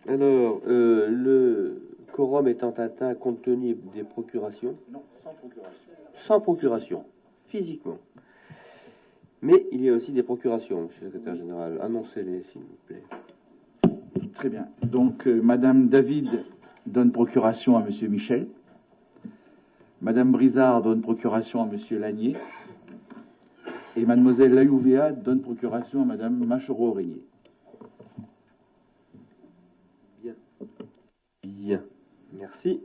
Alors, le quorum étant atteint compte tenu des procurations. Non, sans procuration. Sans procuration, physiquement. Mais il y a aussi des procurations, monsieur le secrétaire général. Annoncez-les, s'il vous plaît. Très bien. Donc, Madame David donne procuration à Monsieur Michel. Madame Brizard donne procuration à Monsieur Lanier. Et Mademoiselle Layouvea donne procuration à Madame Machereau-Régnier. Bien. Bien. Merci.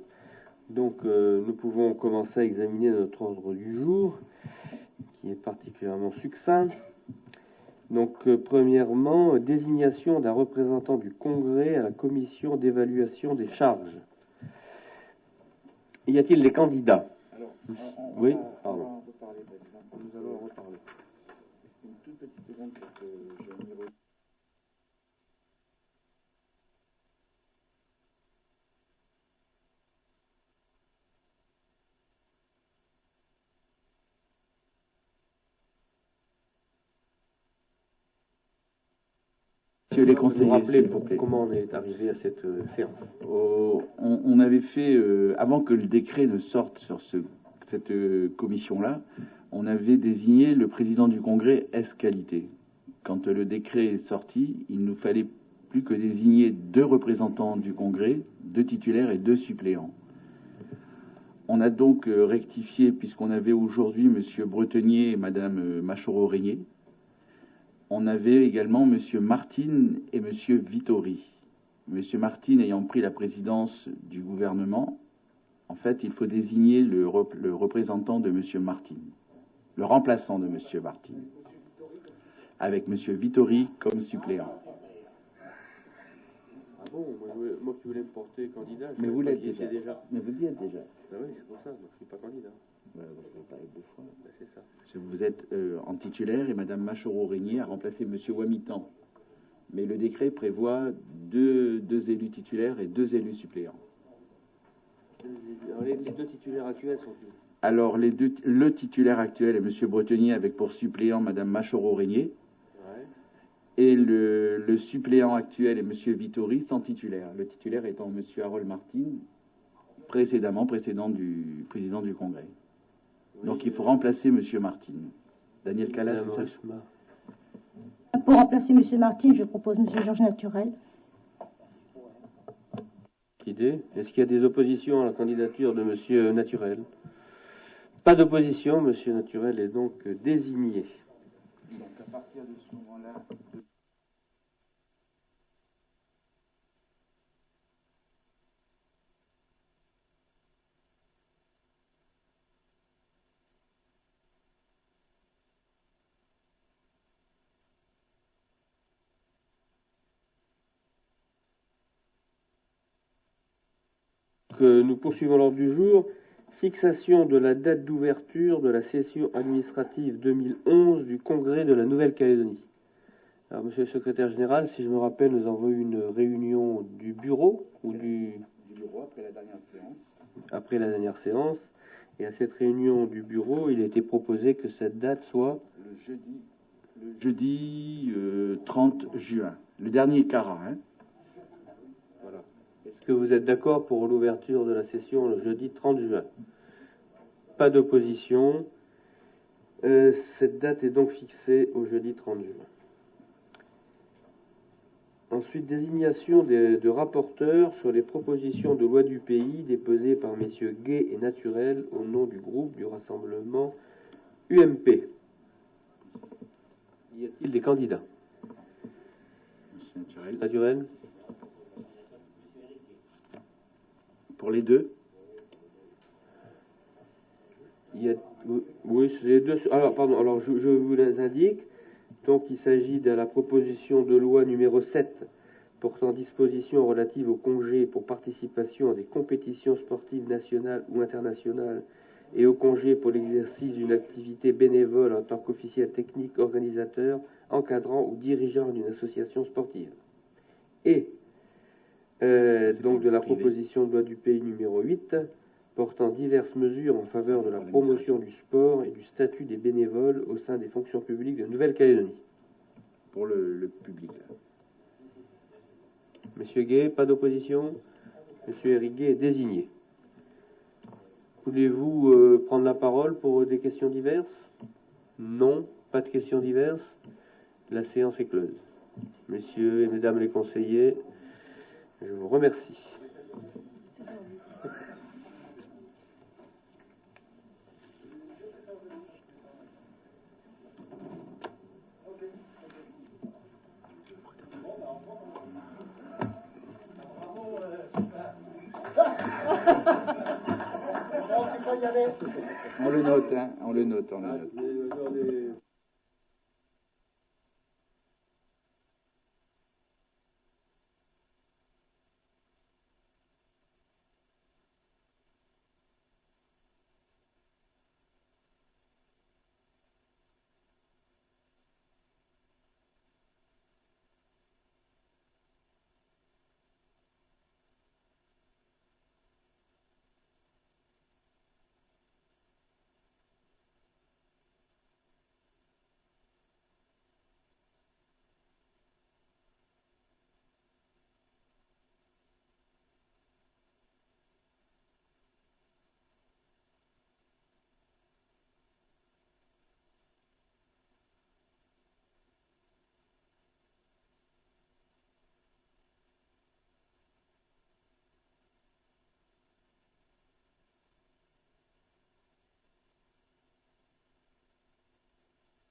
Donc, nous pouvons commencer à examiner notre ordre du jour, qui est particulièrement succinct. Donc, premièrement, désignation d'un représentant du Congrès à la commission d'évaluation des charges. Y a-t-il des candidats? Alors, oui, pardon. pardon. On va en reparler, président. Nous allons en reparler. Une toute petite seconde pour que je m'y retrouve. Monsieur les conseillers, rappeler comment on est arrivé à cette séance. On avait fait, avant que le décret ne sorte sur cette commission-là, on avait désigné le président du Congrès ès-qualité. Quand le décret est sorti, il nous fallait plus que désigner 2 représentants du Congrès, 2 titulaires et 2 suppléants. On a donc rectifié, puisqu'on avait aujourd'hui M. Bretenier et Mme Machereau-Régnier. On avait également M. Martin et M. Vittori. M. Martin ayant pris la présidence du gouvernement, en fait, il faut désigner le représentant de M. Martin, le remplaçant de M. Martin, avec M. Vittori comme suppléant. Ah bon, moi qui voulais me porter candidat, mais vous l'êtes déjà. Mais vous y êtes déjà. Ah oui, c'est pour ça, moi je ne suis pas candidat. Vous avez parlé 2 fois. Ben, c'est ça. Vous êtes en titulaire et Mme Machereau-Régnier a remplacé M. Wamitan. Mais le décret prévoit 2 élus titulaires et 2 élus suppléants. Alors, les 2 titulaires actuels sont où? Alors, le titulaire actuel est M. Bretenier avec pour suppléant Mme Machereau-Régnier. Ouais. Et le suppléant actuel est M. Vittori sans titulaire. Le titulaire étant M. Harold Martin, précédent du président du Congrès. Oui, donc il faut remplacer M. Martin. Daniel Calas, c'est ça? Pour remplacer M. Martin, je propose M. Georges Naturel. Idée. Est-ce qu'il y a des oppositions à la candidature de M. Naturel? Pas d'opposition, M. Naturel est donc désigné. Donc à partir de ce moment-là... Nous poursuivons l'ordre du jour. Fixation de la date d'ouverture de la session administrative 2011 du Congrès de la Nouvelle-Calédonie. Alors, monsieur le secrétaire général, si je me rappelle, nous avons eu une réunion du bureau du bureau après la dernière séance. Après la dernière séance. Et à cette réunion du bureau, il a été proposé que cette date soit le jeudi 30 juin. Le dernier CARA, hein. Voilà. Est-ce que vous êtes d'accord pour l'ouverture de la session le jeudi 30 juin? Pas d'opposition. Cette date est donc fixée au jeudi 30 juin. Ensuite, désignation de rapporteurs sur les propositions de loi du pays déposées par messieurs Gay et Naturel au nom du groupe du Rassemblement UMP. Y a-t-il des candidats? Monsieur Naturel. Pour les 2? Oui, c'est les 2. Alors, pardon, alors je vous les indique. Donc, il s'agit de la proposition de loi numéro 7 portant dispositions relatives aux congés pour participation à des compétitions sportives nationales ou internationales et aux congés pour l'exercice d'une activité bénévole en tant qu'officiel technique, organisateur, encadrant ou dirigeant d'une association sportive. Et donc de la proposition de loi du pays numéro 8 portant diverses mesures en faveur de la promotion du sport et du statut des bénévoles au sein des fonctions publiques de Nouvelle-Calédonie. Pour le public, là. Monsieur Gay, pas d'opposition. Monsieur Éric Gay est désigné. Voulez-vous prendre la parole pour des questions diverses? Non, pas de questions diverses. La séance est close. Messieurs et mesdames les conseillers, je vous remercie. On le note, hein, on le note.